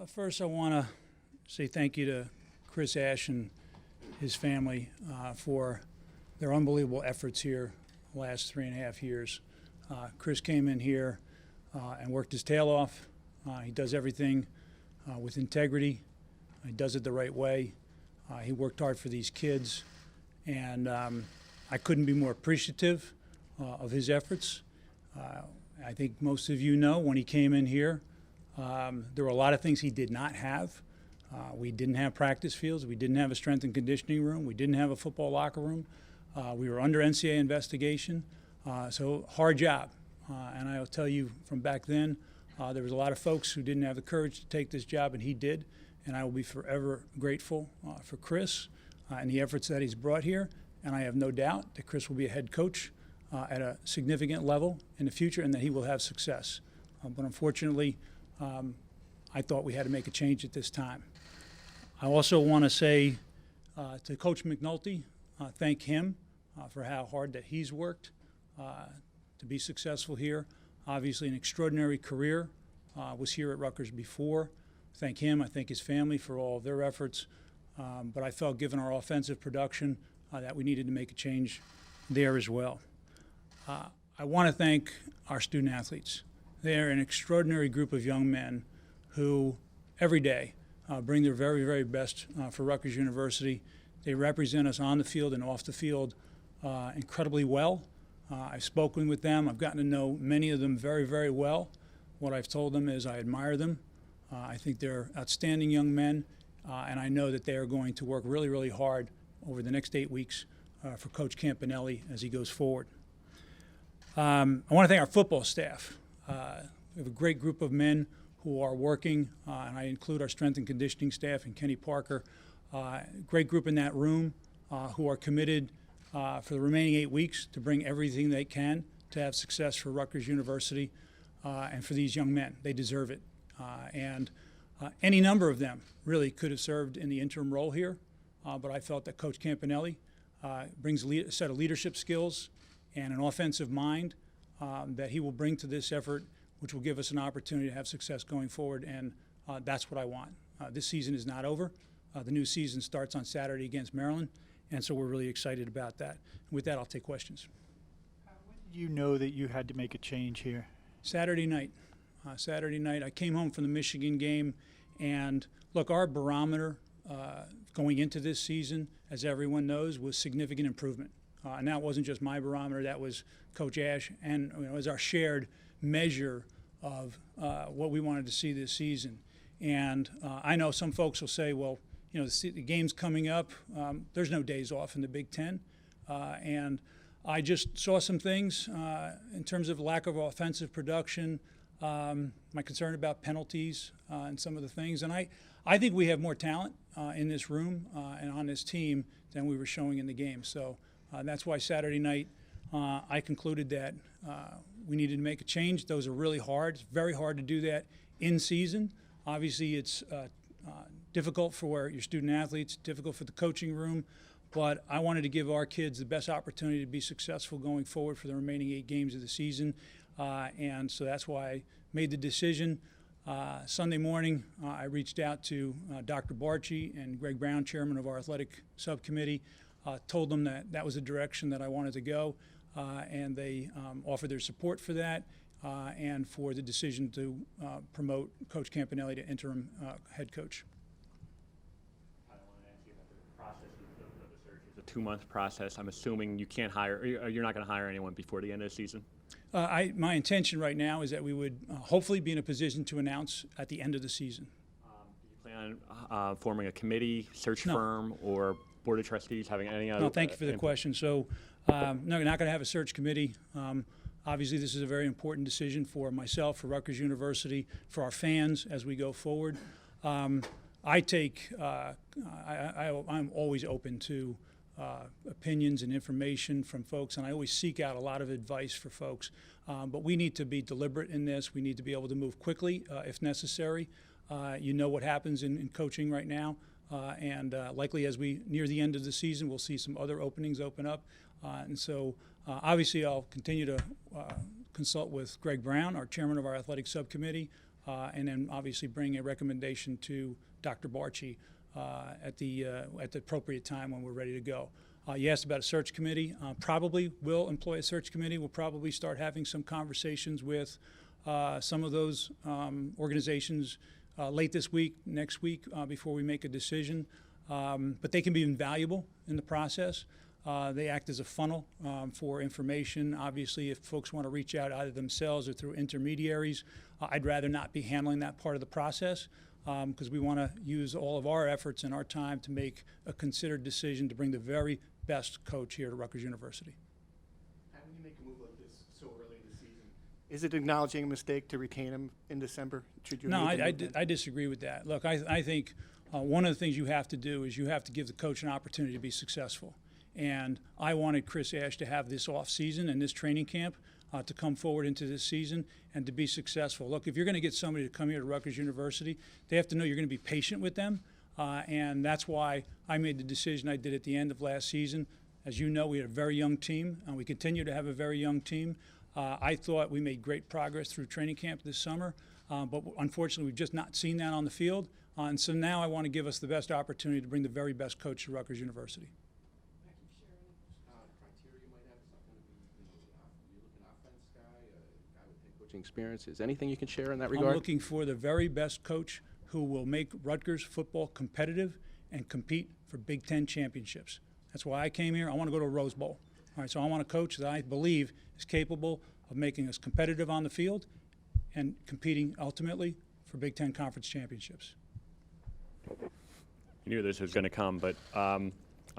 First, I want to say thank you to Chris Ash and his family for their unbelievable efforts here the last 3.5 years. Chris came in here and worked his tail off. He does everything with integrity. He does it the right way. He worked hard for these kids, and I couldn't be more appreciative of his efforts. I think most of you know when he came in here, there were a lot of things he did not have. We didn't have practice fields. We didn't have a strength and conditioning room. We didn't have a football locker room. We were under NCAA investigation. So hard job. And I'll tell you from back then, there was a lot of folks who didn't have the courage to take this job, and he did. And I will be forever grateful for Chris and the efforts that he's brought here. And I have no doubt that Chris will be a head coach at a significant level in the future and that he will have success. But unfortunately, I thought we had to make a change at this time. I also want to say to Coach McNulty, thank him for how hard that he's worked to be successful here. Obviously an extraordinary career, was here at Rutgers before. Thank him, I thank his family for all of their efforts. But I felt given our offensive production that we needed to make a change there as well. I want to thank our student athletes. They're an extraordinary group of young men who every day bring their very, very best for Rutgers University. They represent us on the field and off the field incredibly well. I've spoken with them. I've gotten to know many of them very, very well. What I've told them is I admire them. I think they're outstanding young men, and I know that they are going to work really, really hard over the next 8 weeks for Coach Campanelli as he goes forward. I want to thank our football staff. We have a great group of men who are working, and I include our strength and conditioning staff and Kenny Parker. Great group in that room who are committed for the remaining 8 weeks to bring everything they can to have success for Rutgers University and for these young men. They deserve it. And any number of them really could have served in the interim role here, but I felt that Coach Campanelli brings a set of leadership skills and an offensive mind that he will bring to this effort, which will give us an opportunity to have success going forward, and that's what I want. This season is not over. The new season starts on Saturday against Maryland, and so we're really excited about that. And with that, I'll take questions. When did you know that you had to make a change here? Saturday night. I came home from the Michigan game, and look, our barometer going into this season, as everyone knows, was significant improvement. And that wasn't just my barometer, that was Coach Ash, and it was our shared measure of what we wanted to see this season. And I know some folks will say, well, the game's coming up. There's no days off in the Big Ten. And I just saw some things in terms of lack of offensive production, my concern about penalties and some of the things. And I think we have more talent in this room and on this team than we were showing in the game. So that's why Saturday night I concluded that we needed to make a change. Those are really hard. It's very hard to do that in season. Obviously, it's difficult for your student athletes, difficult for the coaching room, but I wanted to give our kids the best opportunity to be successful going forward for the remaining 8 games of the season, and so that's why I made the decision. Sunday morning, I reached out to Dr. Barchi and Greg Brown, chairman of our athletic subcommittee, told them that that was the direction that I wanted to go, and they offered their support for that and for the decision to promote Coach Campanelli to interim head coach. I want to ask you about the process of the search. It's a 2-month process. I'm assuming you can't hire, you're not going to hire anyone before the end of the season? My intention right now is that we would hopefully be in a position to announce at the end of the season. Do you plan on forming a committee, search firm, or board of trustees, having any other? No, thank you for the question. So, no, we're not going to have a search committee. Obviously, this is a very important decision for myself, for Rutgers University, for our fans as we go forward. I'm always open to opinions and information from folks, and I always seek out a lot of advice for folks. But we need to be deliberate in this. We need to be able to move quickly if necessary. You know what happens in coaching right now, and likely as we near the end of the season, we'll see some other openings open up. And so obviously I'll continue to consult with Greg Brown, our chairman of our athletic subcommittee, and then obviously bring a recommendation to Dr. Barchi at the appropriate time when we're ready to go. You asked about a search committee. Probably will employ a search committee. We'll probably start having some conversations with some of those organizations late this week, next week, before we make a decision. But they can be invaluable in the process. They act as a funnel for information. Obviously, if folks want to reach out either themselves or through intermediaries, I'd rather not be handling that part of the process because we want to use all of our efforts and our time to make a considered decision to bring the very best coach here to Rutgers University. How do you make a move like this so early in the season? Is it acknowledging a mistake to retain him in December? Should you No, make a move then? I disagree with that. Look, I think one of the things you have to do is you have to give the coach an opportunity to be successful. And I wanted Chris Ash to have this off season and this training camp to come forward into this season and to be successful. Look, if you're going to get somebody to come here to Rutgers University, they have to know you're going to be patient with them. And that's why I made the decision I did at the end of last season. As you know, we had a very young team, and we continue to have a very young team. I thought we made great progress through training camp this summer, but unfortunately we've just not seen that on the field. And so now I want to give us the best opportunity to bring the very best coach to Rutgers University. Criteria you might have? It's not going to be, you look an offense guy, a guy with head coaching experience. Is anything you can share in that regard? I'm looking for the very best coach who will make Rutgers football competitive and compete for Big Ten championships. That's why I came here. I want to go to a Rose Bowl. All right, so I want a coach that I believe is capable of making us competitive on the field and competing ultimately for Big Ten conference championships. You knew this was going to come, but I'm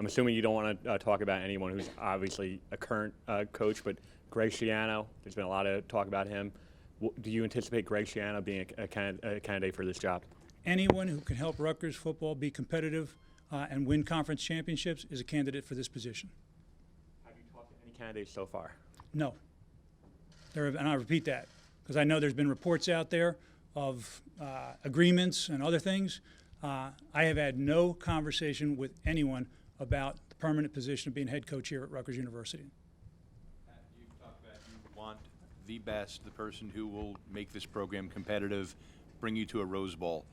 assuming you don't want to talk about anyone who's obviously a current coach, but Greg Schiano, there's been a lot of talk about him. Do you anticipate Greg Schiano being a candidate for this job? Anyone who can help Rutgers football be competitive and win conference championships is a candidate for this position. Have you talked to any candidates so far? No. And I repeat that because I know there's been reports out there of agreements and other things. I have had no conversation with anyone about the permanent position of being head coach here at Rutgers University. You've talked about you want the best, the person who will make this program competitive, bring you to a Rose Bowl.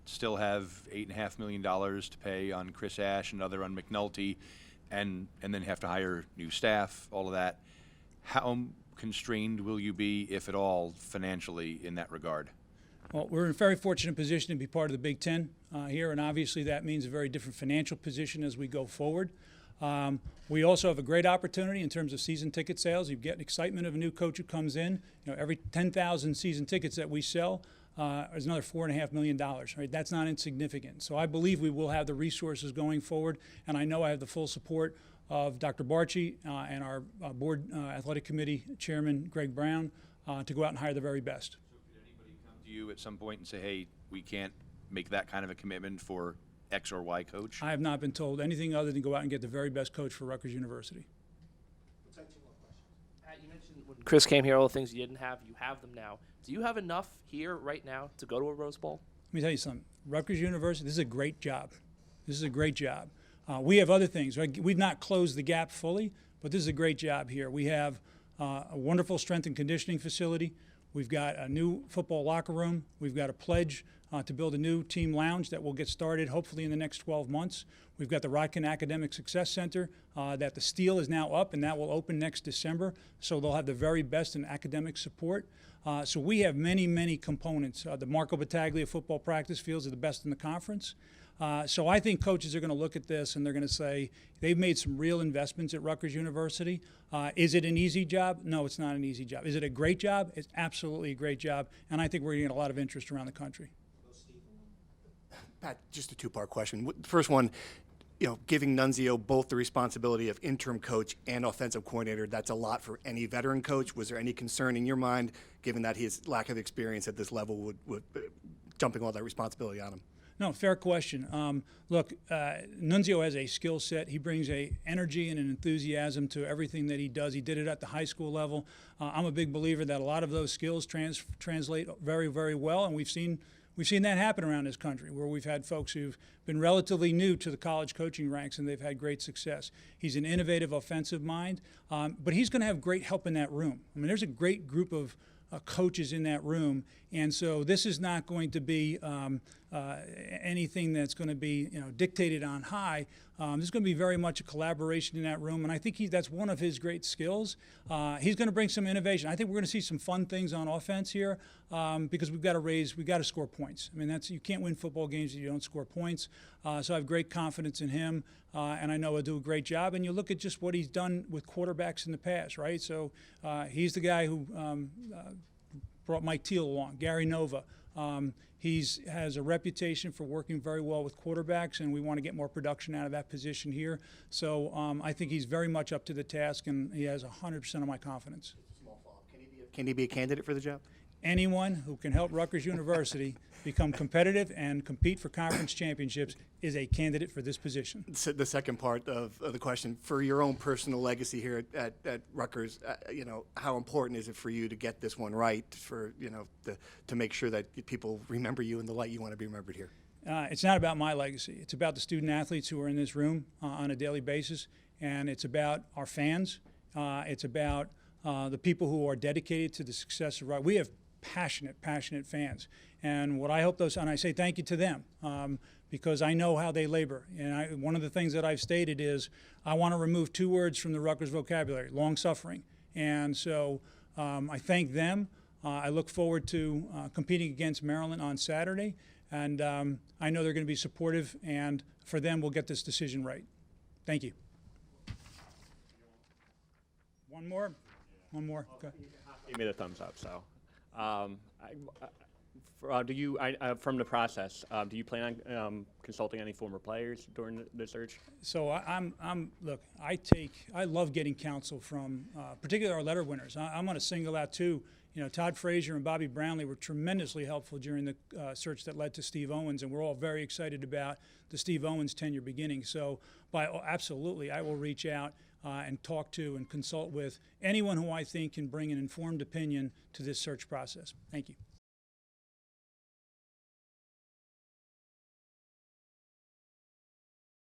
Still have $8.5 million to pay on Chris Ash, another on McNulty, and then have to hire new staff, all of that. How constrained will you be, if at all, financially in that regard? Well, we're in a very fortunate position to be part of the Big Ten here, and obviously that means a very different financial position as we go forward. We also have a great opportunity in terms of season ticket sales. You get excitement of a new coach who comes in. You know, every 10,000 season tickets that we sell is another $4.5 million. Right? That's not insignificant. So I believe we will have the resources going forward, and I know I have the full support of Dr. Barchi and our board athletic committee chairman, Greg Brown, to go out and hire the very best. So could anybody come to you at some point and say, hey, we can't make that kind of a commitment for X or Y coach? I have not been told anything other than go out and get the very best coach for Rutgers University. Let's have two more questions. Pat, you mentioned when Chris came here, all the things you didn't have, you have them now. Do you have enough here right now to go to a Rose Bowl? Let me tell you something. Rutgers University, this is a great job. This is a great job. We have other things. Right? We've not closed the gap fully, but this is a great job here. We have a wonderful strength and conditioning facility. We've got a new football locker room. We've got a pledge to build a new team lounge that will get started hopefully in the next 12 months. We've got the Rodkin Academic Success Center that the steel is now up, and that will open next December. So they'll have the very best in academic support. So we have many, many components. The Marco Battaglia football practice fields are the best in the conference. So I think coaches are going to look at this and they're going to say they've made some real investments at Rutgers University. Is it an easy job? No, it's not an easy job. Is it a great job? It's absolutely a great job, and I think we're going to get a lot of interest around the country. Pat, just a two-part question. First one, you know, giving Nunzio both the responsibility of interim coach and offensive coordinator, that's a lot for any veteran coach. Was there any concern in your mind, given that his lack of experience at this level would jumping all that responsibility on him? No, fair question. Look, Nunzio has a skill set. He brings a energy and an enthusiasm to everything that he does. He did it at the high school level. I'm a big believer that a lot of those skills translate very, very well, and we've seen that happen around this country where we've had folks who've been relatively new to the college coaching ranks and they've had great success. He's an innovative offensive mind, but he's going to have great help in that room. I mean, there's a great group of coaches in that room. And so this is not going to be anything that's going to be dictated on high. There's going to be very much a collaboration in that room, and I think that's one of his great skills. He's going to bring some innovation. I think we're going to see some fun things on offense here because we've got to score points. I mean, you can't win football games if you don't score points. So I have great confidence in him, and I know he'll do a great job. And you look at just what he's done with quarterbacks in the past, right? So he's the guy who brought Mike Teal along, Gary Nova. He has a reputation for working very well with quarterbacks, and we want to get more production out of that position here. So I think he's very much up to the task, and he has 100% of my confidence. Small follow-up. Can he be a candidate for the job? Anyone who can help Rutgers University become competitive and compete for conference championships is a candidate for this position. The second part of the question, for your own personal legacy here at Rutgers, how important is it for you to get this one right, to make sure that people remember you in the light you want to be remembered here? It's not about my legacy. It's about the student athletes who are in this room on a daily basis, and it's about our fans. It's about the people who are dedicated to the success of Rutgers. We have passionate fans. And what I hope and I say thank you to them because I know how they labor. And one of the things that I've stated is I want to remove 2 words from the Rutgers vocabulary, long-suffering. And so I thank them. I look forward to competing against Maryland on Saturday. And I know they're going to be supportive. And for them, we'll get this decision right. Thank you. One more? One more? Okay. Give me the thumbs up, so. From the process, do you plan on consulting any former players during the search? So look, I love getting counsel from, particularly our letter winners. I'm going to single out 2. Todd Frazier and Bobby Brownlee were tremendously helpful during the search that led to Steve Owens, and we're all very excited about the Steve Owens tenure beginning. So, absolutely, I will reach out and talk to and consult with anyone who I think can bring an informed opinion to this search process. Thank you.